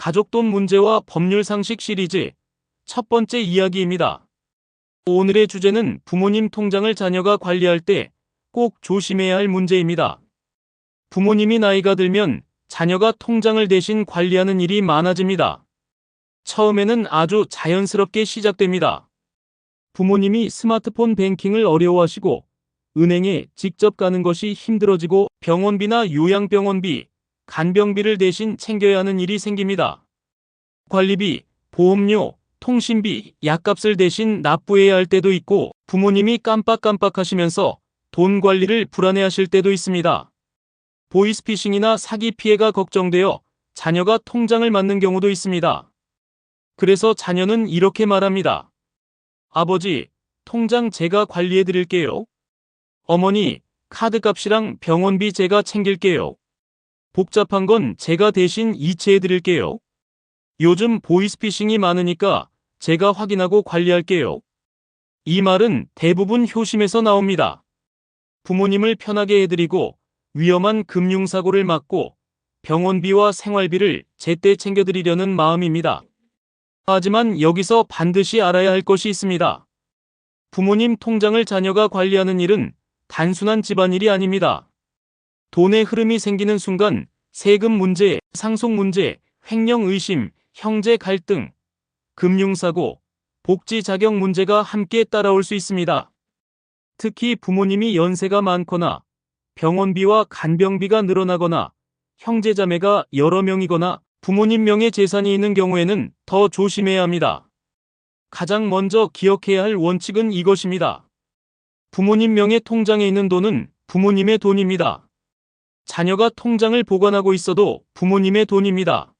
가족돈 문제와 법률 상식 시리즈 첫 번째 이야기입니다. 오늘의 주제는 부모님 통장을 자녀가 관리할 때 꼭 조심해야 할 문제입니다. 부모님이 나이가 들면 자녀가 통장을 대신 관리하는 일이 많아집니다. 처음에는 아주 자연스럽게 시작됩니다. 부모님이 스마트폰 뱅킹을 어려워하시고 은행에 직접 가는 것이 힘들어지고 병원비나 요양병원비, 간병비를 대신 챙겨야 하는 일이 생깁니다. 관리비, 보험료, 통신비, 약값을 대신 납부해야 할 때도 있고 부모님이 깜빡깜빡하시면서 돈 관리를 불안해하실 때도 있습니다. 보이스피싱이나 사기 피해가 걱정되어 자녀가 통장을 맡는 경우도 있습니다. 그래서 자녀는 이렇게 말합니다. 아버지, 통장 제가 관리해 드릴게요. 어머니, 카드값이랑 병원비 제가 챙길게요. 복잡한 건 제가 대신 이체해 드릴게요. 요즘 보이스피싱이 많으니까 제가 확인하고 관리할게요. 이 말은 대부분 효심에서 나옵니다. 부모님을 편하게 해드리고 위험한 금융사고를 막고 병원비와 생활비를 제때 챙겨드리려는 마음입니다. 하지만 여기서 반드시 알아야 할 것이 있습니다. 부모님 통장을 자녀가 관리하는 일은 단순한 집안일이 아닙니다. 돈의 흐름이 생기는 순간 세금 문제, 상속 문제, 횡령 의심, 형제 갈등, 금융사고, 복지 자격 문제가 함께 따라올 수 있습니다. 특히 부모님이 연세가 많거나 병원비와 간병비가 늘어나거나 형제자매가 여러 명이거나 부모님 명의 재산이 있는 경우에는 더 조심해야 합니다. 가장 먼저 기억해야 할 원칙은 이것입니다. 부모님 명의 통장에 있는 돈은 부모님의 돈입니다. 자녀가 통장을 보관하고 있어도 부모님의 돈입니다.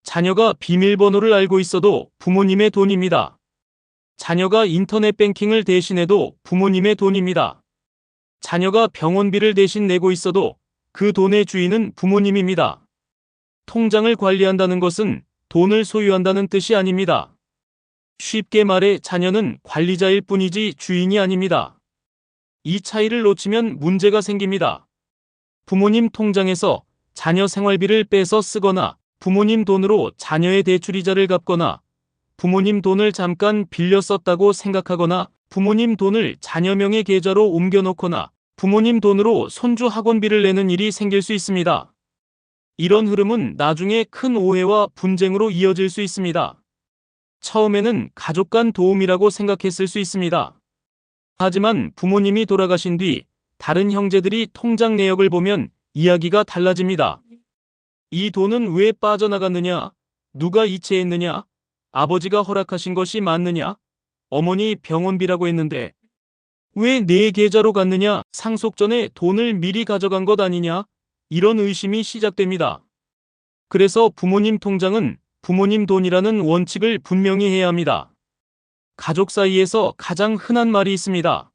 자녀가 비밀번호를 알고 있어도 부모님의 돈입니다. 자녀가 인터넷 뱅킹을 대신해도 부모님의 돈입니다. 자녀가 병원비를 대신 내고 있어도 그 돈의 주인은 부모님입니다. 통장을 관리한다는 것은 돈을 소유한다는 뜻이 아닙니다. 쉽게 말해 자녀는 관리자일 뿐이지 주인이 아닙니다. 이 차이를 놓치면 문제가 생깁니다. 부모님 통장에서 자녀 생활비를 빼서 쓰거나 부모님 돈으로 자녀의 대출이자를 갚거나 부모님 돈을 잠깐 빌려 썼다고 생각하거나 부모님 돈을 자녀 명의 계좌로 옮겨놓거나 부모님 돈으로 손주 학원비를 내는 일이 생길 수 있습니다. 이런 흐름은 나중에 큰 오해와 분쟁으로 이어질 수 있습니다. 처음에는 가족 간 도움이라고 생각했을 수 있습니다. 하지만 부모님이 돌아가신 뒤 다른 형제들이 통장 내역을 보면 이야기가 달라집니다. 이 돈은 왜 빠져나갔느냐? 누가 이체했느냐? 아버지가 허락하신 것이 맞느냐? 어머니 병원비라고 했는데 왜 내 계좌로 갔느냐? 상속 전에 돈을 미리 가져간 것 아니냐? 이런 의심이 시작됩니다. 그래서 부모님 통장은 부모님 돈이라는 원칙을 분명히 해야 합니다. 가족 사이에서 가장 흔한 말이 있습니다.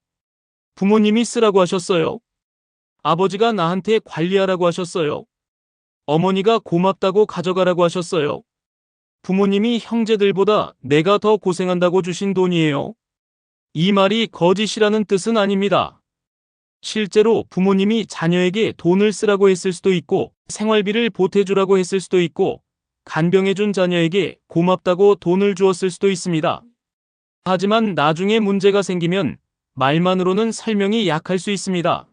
부모님이 쓰라고 하셨어요. 아버지가 나한테 관리하라고 하셨어요. 어머니가 고맙다고 가져가라고 하셨어요. 부모님이 형제들보다 내가 더 고생한다고 주신 돈이에요. 이 말이 거짓이라는 뜻은 아닙니다. 실제로 부모님이 자녀에게 돈을 쓰라고 했을 수도 있고 생활비를 보태주라고 했을 수도 있고 간병해준 자녀에게 고맙다고 돈을 주었을 수도 있습니다. 하지만 나중에 문제가 생기면 말만으로는 설명이 약할 수 있습니다.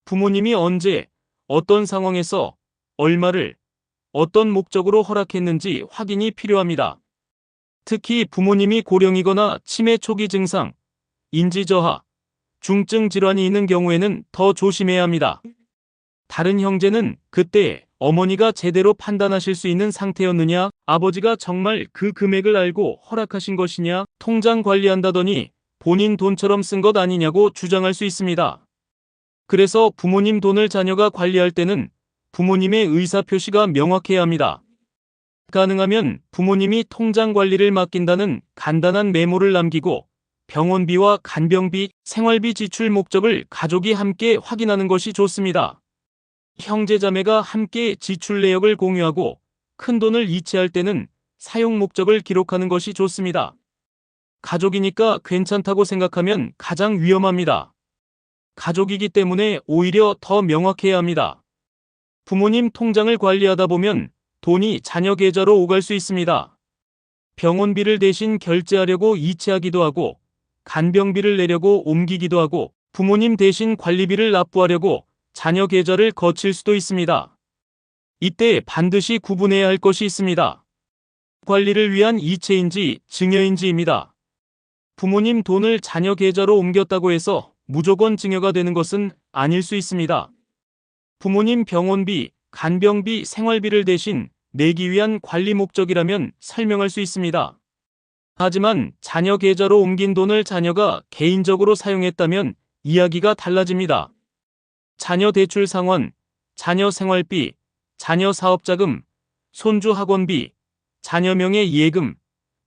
부모님이 언제, 어떤 상황에서, 얼마를, 어떤 목적으로 허락했는지 확인이 필요합니다. 특히 부모님이 고령이거나 치매 초기 증상, 인지저하, 중증 질환이 있는 경우에는 더 조심해야 합니다. 다른 형제는 그때 어머니가 제대로 판단하실 수 있는 상태였느냐, 아버지가 정말 그 금액을 알고 허락하신 것이냐, 통장 관리한다더니 본인 돈처럼 쓴 것 아니냐고 주장할 수 있습니다. 그래서 부모님 돈을 자녀가 관리할 때는 부모님의 의사표시가 명확해야 합니다. 가능하면 부모님이 통장 관리를 맡긴다는 간단한 메모를 남기고 병원비와 간병비, 생활비 지출 목적을 가족이 함께 확인하는 것이 좋습니다. 형제자매가 함께 지출 내역을 공유하고 큰돈을 이체할 때는 사용 목적을 기록하는 것이 좋습니다. 가족이니까 괜찮다고 생각하면 가장 위험합니다. 가족이기 때문에 오히려 더 명확해야 합니다. 부모님 통장을 관리하다 보면 돈이 자녀 계좌로 오갈 수 있습니다. 병원비를 대신 결제하려고 이체하기도 하고, 간병비를 내려고 옮기기도 하고, 부모님 대신 관리비를 납부하려고 자녀 계좌를 거칠 수도 있습니다. 이때 반드시 구분해야 할 것이 있습니다. 관리를 위한 이체인지 증여인지입니다. 부모님 돈을 자녀 계좌로 옮겼다고 해서 무조건 증여가 되는 것은 아닐 수 있습니다. 부모님 병원비, 간병비, 생활비를 대신 내기 위한 관리 목적이라면 설명할 수 있습니다. 하지만 자녀 계좌로 옮긴 돈을 자녀가 개인적으로 사용했다면 이야기가 달라집니다. 자녀 대출 상환, 자녀 생활비, 자녀 사업자금, 손주 학원비, 자녀 명의 예금,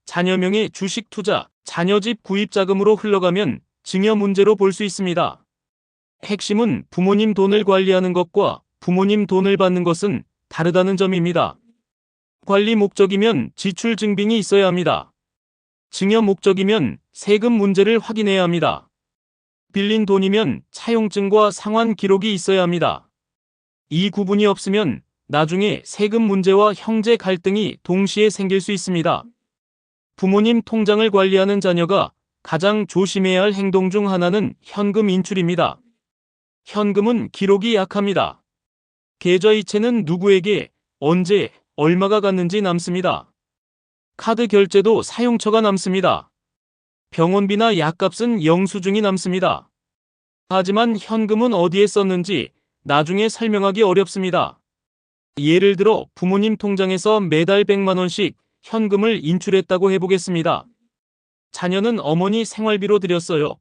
자녀 명의 주식 투자, 자녀 집 구입 자금으로 흘러가면 증여 문제로 볼 수 있습니다. 핵심은 부모님 돈을 관리하는 것과 부모님 돈을 받는 것은 다르다는 점입니다. 관리 목적이면 지출 증빙이 있어야 합니다. 증여 목적이면 세금 문제를 확인해야 합니다. 빌린 돈이면 차용증과 상환 기록이 있어야 합니다. 이 구분이 없으면 나중에 세금 문제와 형제 갈등이 동시에 생길 수 있습니다. 부모님 통장을 관리하는 자녀가 가장 조심해야 할 행동 중 하나는 현금 인출입니다. 현금은 기록이 약합니다. 계좌 이체는 누구에게, 언제, 얼마가 갔는지 남습니다. 카드 결제도 사용처가 남습니다. 병원비나 약값은 영수증이 남습니다. 하지만 현금은 어디에 썼는지 나중에 설명하기 어렵습니다. 예를 들어 부모님 통장에서 매달 100만 원씩 현금을 인출했다고 해보겠습니다. 자녀는 어머니 생활비로 드렸어요.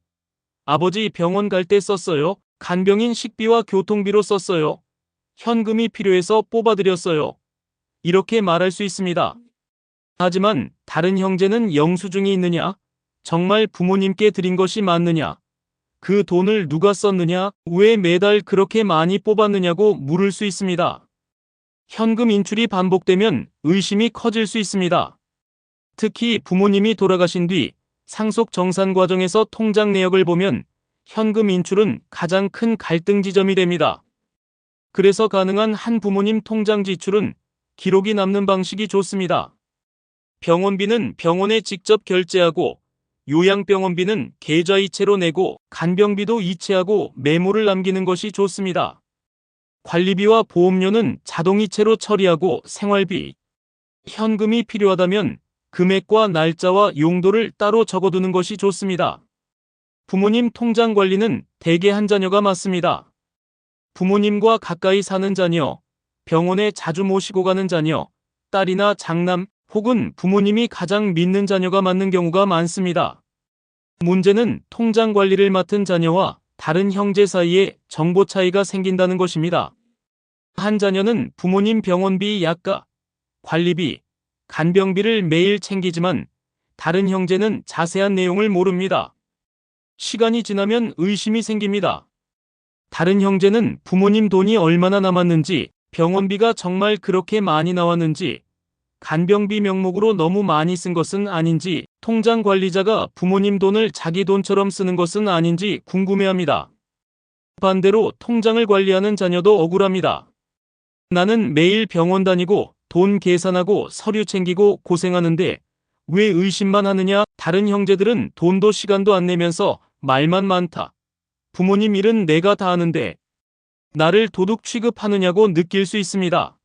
아버지 병원 갈 때 썼어요. 간병인 식비와 교통비로 썼어요. 현금이 필요해서 뽑아드렸어요. 이렇게 말할 수 있습니다. 하지만 다른 형제는 영수증이 있느냐? 정말 부모님께 드린 것이 맞느냐? 그 돈을 누가 썼느냐? 왜 매달 그렇게 많이 뽑았느냐고 물을 수 있습니다. 현금 인출이 반복되면 의심이 커질 수 있습니다. 특히 부모님이 돌아가신 뒤 상속 정산 과정에서 통장 내역을 보면 현금 인출은 가장 큰 갈등 지점이 됩니다. 그래서 가능한 한 부모님 통장 지출은 기록이 남는 방식이 좋습니다. 병원비는 병원에 직접 결제하고, 요양병원비는 계좌 이체로 내고, 간병비도 이체하고 메모를 남기는 것이 좋습니다. 관리비와 보험료는 자동 이체로 처리하고, 생활비, 현금이 필요하다면 금액과 날짜와 용도를 따로 적어두는 것이 좋습니다. 부모님 통장 관리는 대개 한 자녀가 맡습니다. 부모님과 가까이 사는 자녀, 병원에 자주 모시고 가는 자녀, 딸이나 장남 혹은 부모님이 가장 믿는 자녀가 맡는 경우가 많습니다. 문제는 통장 관리를 맡은 자녀와 다른 형제 사이에 정보 차이가 생긴다는 것입니다. 한 자녀는 부모님 병원비, 약가, 관리비, 간병비를 매일 챙기지만 다른 형제는 자세한 내용을 모릅니다. 시간이 지나면 의심이 생깁니다. 다른 형제는 부모님 돈이 얼마나 남았는지, 병원비가 정말 그렇게 많이 나왔는지, 간병비 명목으로 너무 많이 쓴 것은 아닌지, 통장 관리자가 부모님 돈을 자기 돈처럼 쓰는 것은 아닌지 궁금해합니다. 반대로 통장을 관리하는 자녀도 억울합니다. 나는 매일 병원 다니고 돈 계산하고 서류 챙기고 고생하는데 왜 의심만 하느냐? 다른 형제들은 돈도 시간도 안 내면서 말만 많다. 부모님 일은 내가 다 하는데 나를 도둑 취급하느냐고 느낄 수 있습니다.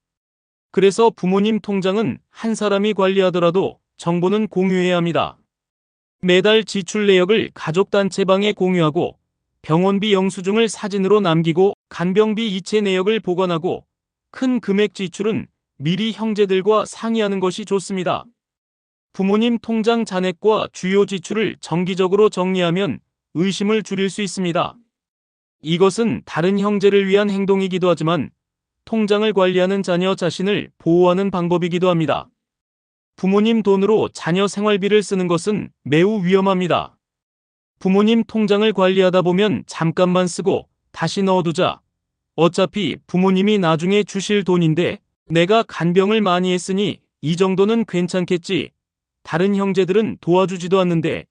그래서 부모님 통장은 한 사람이 관리하더라도 정보는 공유해야 합니다. 매달 지출 내역을 가족 단체방에 공유하고, 병원비 영수증을 사진으로 남기고, 간병비 이체 내역을 보관하고, 큰 금액 지출은 미리 형제들과 상의하는 것이 좋습니다. 부모님 통장 잔액과 주요 지출을 정기적으로 정리하면 의심을 줄일 수 있습니다. 이것은 다른 형제를 위한 행동이기도 하지만 통장을 관리하는 자녀 자신을 보호하는 방법이기도 합니다. 부모님 돈으로 자녀 생활비를 쓰는 것은 매우 위험합니다. 부모님 통장을 관리하다 보면 잠깐만 쓰고 다시 넣어두자. 어차피 부모님이 나중에 주실 돈인데 내가 간병을 많이 했으니 이 정도는 괜찮겠지. 다른 형제들은 도와주지도 않는데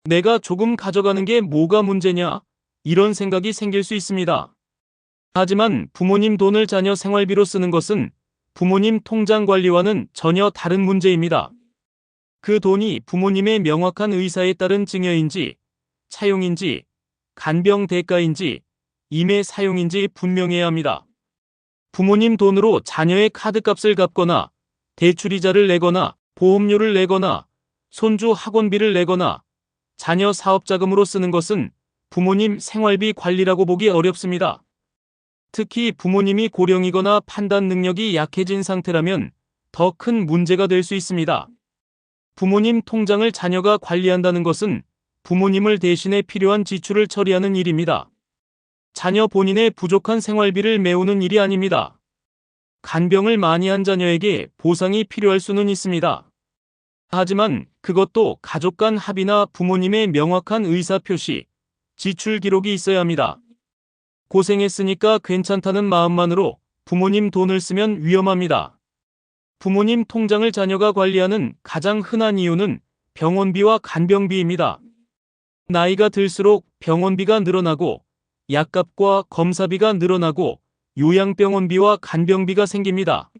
내가 조금 가져가는 게 뭐가 문제냐? 이런 생각이 생길 수 있습니다. 하지만 부모님 돈을 자녀 생활비로 쓰는 것은 부모님 통장 관리와는 전혀 다른 문제입니다. 그 돈이 부모님의 명확한 의사에 따른 증여인지, 차용인지, 간병 대가인지, 임의 사용인지 분명해야 합니다. 부모님 돈으로 자녀의 카드값을 갚거나, 대출이자를 내거나, 보험료를 내거나, 손주 학원비를 내거나, 자녀 사업자금으로 쓰는 것은 부모님 생활비 관리라고 보기 어렵습니다. 특히 부모님이 고령이거나 판단 능력이 약해진 상태라면 더 큰 문제가 될 수 있습니다. 부모님 통장을 자녀가 관리한다는 것은 부모님을 대신해 필요한 지출을 처리하는 일입니다. 자녀 본인의 부족한 생활비를 메우는 일이 아닙니다. 간병을 많이 한 자녀에게 보상이 필요할 수는 있습니다. 하지만 그것도 가족 간 합의나 부모님의 명확한 의사표시, 지출 기록이 있어야 합니다. 고생했으니까 괜찮다는 마음만으로 부모님 돈을 쓰면 위험합니다. 부모님 통장을 자녀가 관리하는 가장 흔한 이유는 병원비와 간병비입니다. 나이가 들수록 병원비가 늘어나고 약값과 검사비가 늘어나고 요양병원비와 간병비가 생깁니다.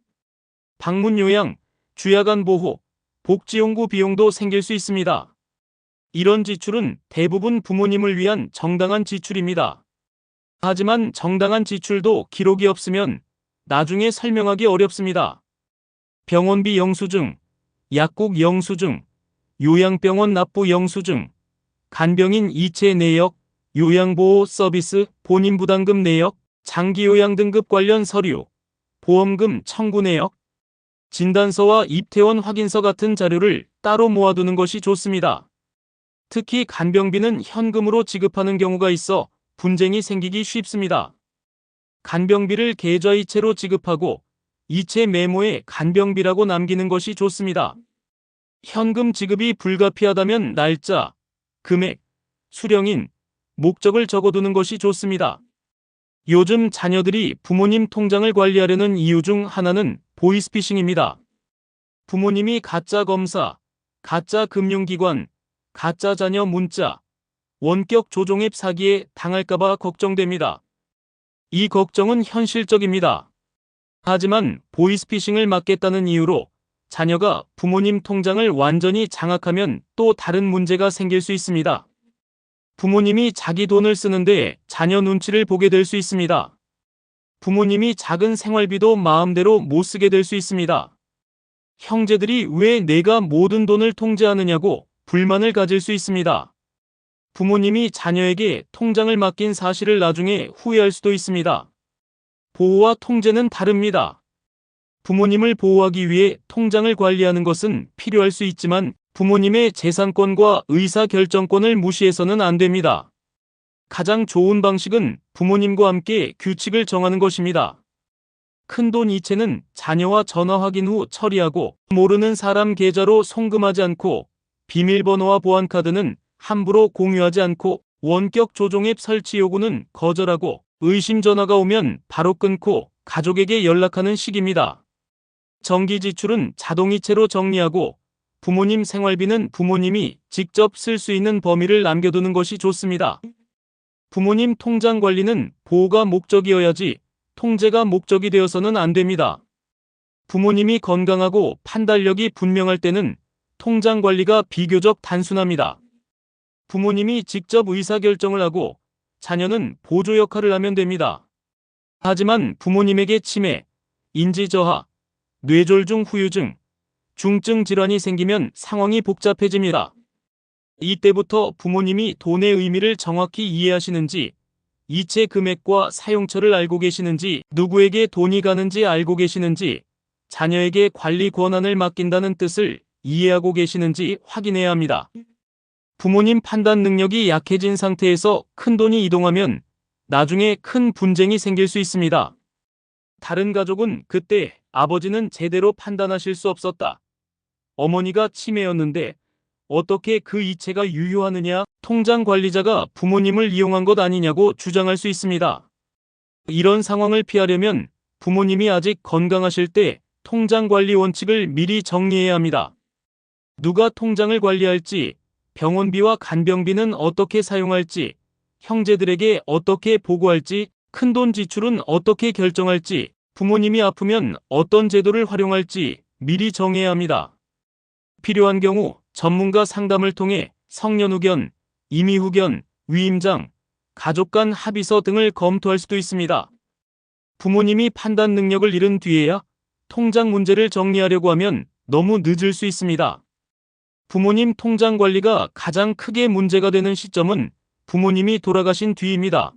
방문 요양, 주야간 보호, 복지용구 비용도 생길 수 있습니다. 이런 지출은 대부분 부모님을 위한 정당한 지출입니다. 하지만 정당한 지출도 기록이 없으면 나중에 설명하기 어렵습니다. 병원비 영수증, 약국 영수증, 요양병원 납부 영수증, 간병인 이체 내역, 요양보호 서비스 본인 부담금 내역, 장기요양 등급 관련 서류, 보험금 청구 내역, 진단서와 입퇴원 확인서 같은 자료를 따로 모아두는 것이 좋습니다. 특히 간병비는 현금으로 지급하는 경우가 있어 분쟁이 생기기 쉽습니다. 간병비를 계좌이체로 지급하고 이체 메모에 간병비라고 남기는 것이 좋습니다. 현금 지급이 불가피하다면 날짜, 금액, 수령인, 목적을 적어두는 것이 좋습니다. 요즘 자녀들이 부모님 통장을 관리하려는 이유 중 하나는 보이스피싱입니다. 부모님이 가짜 검사, 가짜 금융기관, 가짜 자녀 문자, 원격 조종 앱 사기에 당할까봐 걱정됩니다. 이 걱정은 현실적입니다. 하지만 보이스피싱을 막겠다는 이유로 자녀가 부모님 통장을 완전히 장악하면 또 다른 문제가 생길 수 있습니다. 부모님이 자기 돈을 쓰는데 자녀 눈치를 보게 될 수 있습니다. 부모님이 작은 생활비도 마음대로 못 쓰게 될 수 있습니다. 형제들이 왜 내가 모든 돈을 통제하느냐고 불만을 가질 수 있습니다. 부모님이 자녀에게 통장을 맡긴 사실을 나중에 후회할 수도 있습니다. 보호와 통제는 다릅니다. 부모님을 보호하기 위해 통장을 관리하는 것은 필요할 수 있지만 부모님의 재산권과 의사결정권을 무시해서는 안 됩니다. 가장 좋은 방식은 부모님과 함께 규칙을 정하는 것입니다. 큰돈 이체는 자녀와 전화 확인 후 처리하고 모르는 사람 계좌로 송금하지 않고 비밀번호와 보안카드는 함부로 공유하지 않고 원격 조종 앱 설치 요구는 거절하고 의심 전화가 오면 바로 끊고 가족에게 연락하는 식입니다. 정기 지출은 자동이체로 정리하고 부모님 생활비는 부모님이 직접 쓸 수 있는 범위를 남겨두는 것이 좋습니다. 부모님 통장 관리는 보호가 목적이어야지 통제가 목적이 되어서는 안 됩니다. 부모님이 건강하고 판단력이 분명할 때는 통장 관리가 비교적 단순합니다. 부모님이 직접 의사결정을 하고 자녀는 보조 역할을 하면 됩니다. 하지만 부모님에게 치매, 인지저하, 뇌졸중 후유증, 중증 질환이 생기면 상황이 복잡해집니다. 이때부터 부모님이 돈의 의미를 정확히 이해하시는지, 이체 금액과 사용처를 알고 계시는지, 누구에게 돈이 가는지 알고 계시는지, 자녀에게 관리 권한을 맡긴다는 뜻을 이해하고 계시는지 확인해야 합니다. 부모님 판단 능력이 약해진 상태에서 큰돈이 이동하면 나중에 큰 분쟁이 생길 수 있습니다. 다른 가족은 그때 아버지는 제대로 판단하실 수 없었다. 어머니가 치매였는데 어떻게 그 이체가 유효하느냐? 통장 관리자가 부모님을 이용한 것 아니냐고 주장할 수 있습니다. 이런 상황을 피하려면 부모님이 아직 건강하실 때 통장 관리 원칙을 미리 정리해야 합니다. 누가 통장을 관리할지, 병원비와 간병비는 어떻게 사용할지, 형제들에게 어떻게 보고할지, 큰돈 지출은 어떻게 결정할지, 부모님이 아프면 어떤 제도를 활용할지 미리 정해야 합니다. 필요한 경우 전문가 상담을 통해 성년후견, 임의후견, 위임장, 가족 간 합의서 등을 검토할 수도 있습니다. 부모님이 판단 능력을 잃은 뒤에야 통장 문제를 정리하려고 하면 너무 늦을 수 있습니다. 부모님 통장 관리가 가장 크게 문제가 되는 시점은 부모님이 돌아가신 뒤입니다.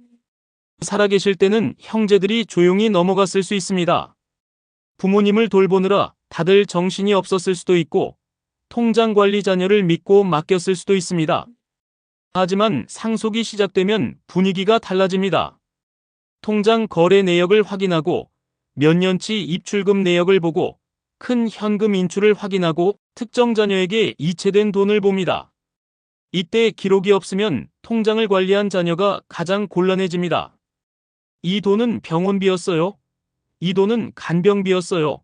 살아계실 때는 형제들이 조용히 넘어갔을 수 있습니다. 부모님을 돌보느라 다들 정신이 없었을 수도 있고 통장 관리 자녀를 믿고 맡겼을 수도 있습니다. 하지만 상속이 시작되면 분위기가 달라집니다. 통장 거래 내역을 확인하고 몇 년치 입출금 내역을 보고 큰 현금 인출을 확인하고 특정 자녀에게 이체된 돈을 봅니다. 이때 기록이 없으면 통장을 관리한 자녀가 가장 곤란해집니다. 이 돈은 병원비였어요. 이 돈은 간병비였어요.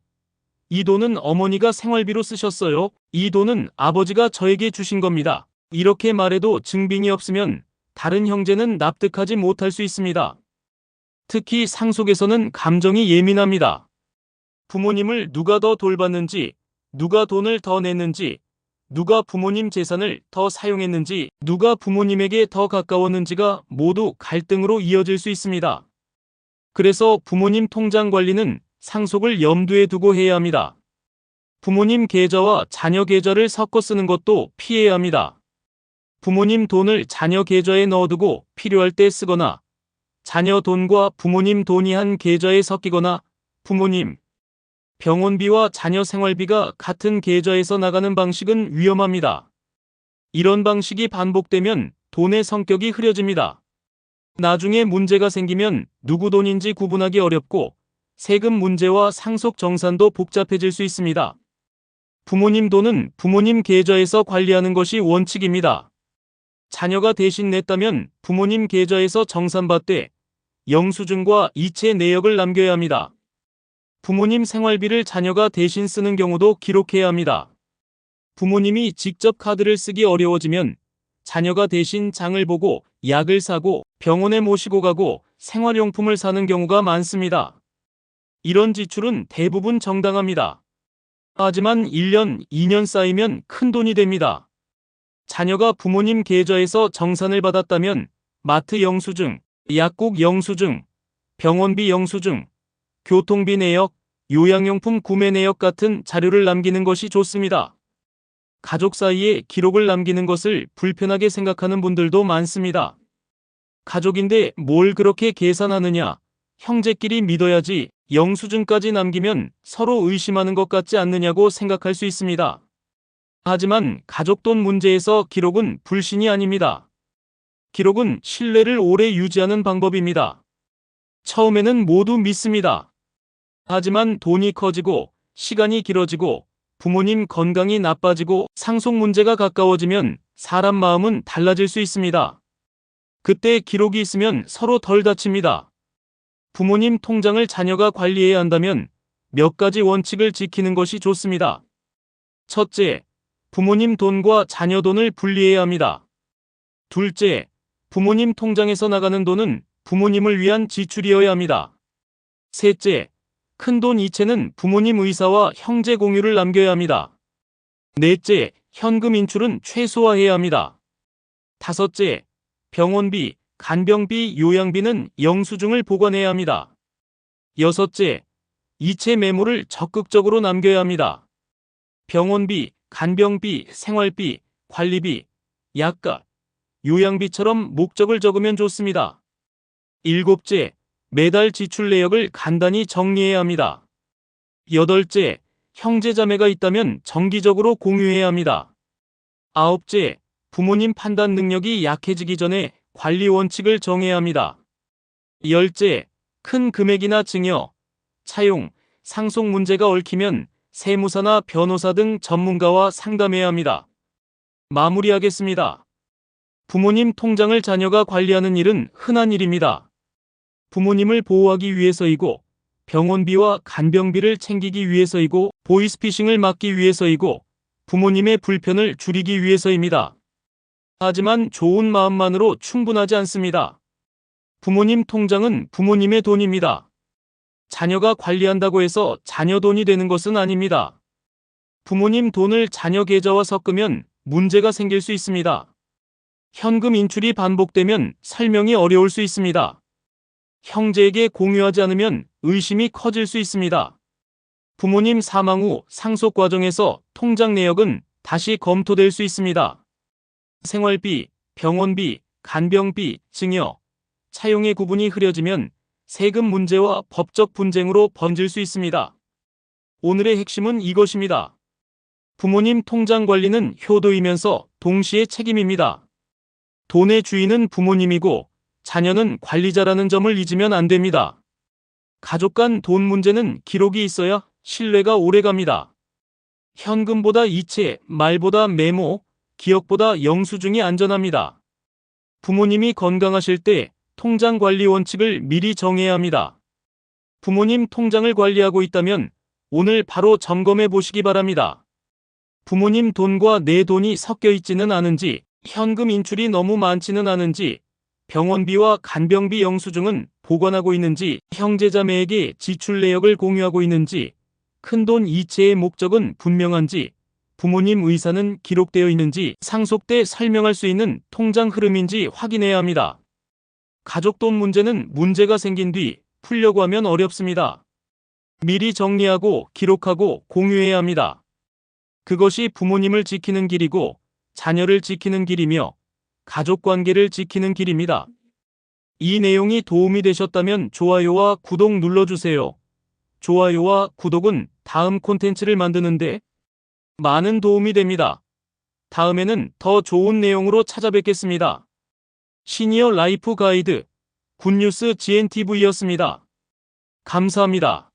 이 돈은 어머니가 생활비로 쓰셨어요. 이 돈은 아버지가 저에게 주신 겁니다. 이렇게 말해도 증빙이 없으면 다른 형제는 납득하지 못할 수 있습니다. 특히 상속에서는 감정이 예민합니다. 부모님을 누가 더 돌봤는지, 누가 돈을 더 냈는지, 누가 부모님 재산을 더 사용했는지, 누가 부모님에게 더 가까웠는지가 모두 갈등으로 이어질 수 있습니다. 그래서 부모님 통장 관리는 상속을 염두에 두고 해야 합니다. 부모님 계좌와 자녀 계좌를 섞어 쓰는 것도 피해야 합니다. 부모님 돈을 자녀 계좌에 넣어두고 필요할 때 쓰거나 자녀 돈과 부모님 돈이 한 계좌에 섞이거나 부모님 병원비와 자녀 생활비가 같은 계좌에서 나가는 방식은 위험합니다. 이런 방식이 반복되면 돈의 성격이 흐려집니다. 나중에 문제가 생기면 누구 돈인지 구분하기 어렵고 세금 문제와 상속 정산도 복잡해질 수 있습니다. 부모님 돈은 부모님 계좌에서 관리하는 것이 원칙입니다. 자녀가 대신 냈다면 부모님 계좌에서 정산받되 영수증과 이체 내역을 남겨야 합니다. 부모님 생활비를 자녀가 대신 쓰는 경우도 기록해야 합니다. 부모님이 직접 카드를 쓰기 어려워지면 자녀가 대신 장을 보고 약을 사고 병원에 모시고 가고 생활용품을 사는 경우가 많습니다. 이런 지출은 대부분 정당합니다. 하지만 1년, 2년 쌓이면 큰 돈이 됩니다. 자녀가 부모님 계좌에서 정산을 받았다면 마트 영수증, 약국 영수증, 병원비 영수증, 교통비 내역, 요양용품 구매 내역 같은 자료를 남기는 것이 좋습니다. 가족 사이에 기록을 남기는 것을 불편하게 생각하는 분들도 많습니다. 가족인데 뭘 그렇게 계산하느냐? 형제끼리 믿어야지 영수증까지 남기면 서로 의심하는 것 같지 않느냐고 생각할 수 있습니다. 하지만 가족 돈 문제에서 기록은 불신이 아닙니다. 기록은 신뢰를 오래 유지하는 방법입니다. 처음에는 모두 믿습니다. 하지만 돈이 커지고 시간이 길어지고 부모님 건강이 나빠지고 상속 문제가 가까워지면 사람 마음은 달라질 수 있습니다. 그때 기록이 있으면 서로 덜 다칩니다. 부모님 통장을 자녀가 관리해야 한다면 몇 가지 원칙을 지키는 것이 좋습니다. 첫째, 부모님 돈과 자녀 돈을 분리해야 합니다. 둘째, 부모님 통장에서 나가는 돈은 부모님을 위한 지출이어야 합니다. 셋째, 큰돈 이체는 부모님 의사와 형제 공유를 남겨야 합니다. 넷째, 현금 인출은 최소화해야 합니다. 다섯째, 병원비, 간병비, 요양비는 영수증을 보관해야 합니다. 여섯째, 이체 메모를 적극적으로 남겨야 합니다. 병원비, 간병비, 생활비, 관리비, 약값, 요양비처럼 목적을 적으면 좋습니다. 일곱째, 매달 지출 내역을 간단히 정리해야 합니다. 여덟째, 형제자매가 있다면 정기적으로 공유해야 합니다. 아홉째, 부모님 판단 능력이 약해지기 전에 관리 원칙을 정해야 합니다. 열째, 큰 금액이나 증여, 차용, 상속 문제가 얽히면 세무사나 변호사 등 전문가와 상담해야 합니다. 마무리하겠습니다. 부모님 통장을 자녀가 관리하는 일은 흔한 일입니다. 부모님을 보호하기 위해서이고 병원비와 간병비를 챙기기 위해서이고 보이스피싱을 막기 위해서이고 부모님의 불편을 줄이기 위해서입니다. 하지만 좋은 마음만으로 충분하지 않습니다. 부모님 통장은 부모님의 돈입니다. 자녀가 관리한다고 해서 자녀 돈이 되는 것은 아닙니다. 부모님 돈을 자녀 계좌와 섞으면 문제가 생길 수 있습니다. 현금 인출이 반복되면 설명이 어려울 수 있습니다. 형제에게 공유하지 않으면 의심이 커질 수 있습니다. 부모님 사망 후 상속 과정에서 통장 내역은 다시 검토될 수 있습니다. 생활비, 병원비, 간병비, 증여, 차용의 구분이 흐려지면 세금 문제와 법적 분쟁으로 번질 수 있습니다. 오늘의 핵심은 이것입니다. 부모님 통장 관리는 효도이면서 동시에 책임입니다. 돈의 주인은 부모님이고 자녀는 관리자라는 점을 잊으면 안 됩니다. 가족 간 돈 문제는 기록이 있어야 신뢰가 오래갑니다. 현금보다 이체, 말보다 메모, 기억보다 영수증이 안전합니다. 부모님이 건강하실 때 통장 관리 원칙을 미리 정해야 합니다. 부모님 통장을 관리하고 있다면 오늘 바로 점검해 보시기 바랍니다. 부모님 돈과 내 돈이 섞여 있지는 않은지, 현금 인출이 너무 많지는 않은지, 병원비와 간병비 영수증은 보관하고 있는지, 형제자매에게 지출 내역을 공유하고 있는지, 큰돈 이체의 목적은 분명한지, 부모님 의사는 기록되어 있는지 상속 때 설명할 수 있는 통장 흐름인지 확인해야 합니다. 가족 돈 문제는 문제가 생긴 뒤 풀려고 하면 어렵습니다. 미리 정리하고 기록하고 공유해야 합니다. 그것이 부모님을 지키는 길이고 자녀를 지키는 길이며 가족 관계를 지키는 길입니다. 이 내용이 도움이 되셨다면 좋아요와 구독 눌러주세요. 좋아요와 구독은 다음 콘텐츠를 만드는데 많은 도움이 됩니다. 다음에는 더 좋은 내용으로 찾아뵙겠습니다. 시니어 라이프 가이드 굿뉴스 GNTV였습니다. 감사합니다.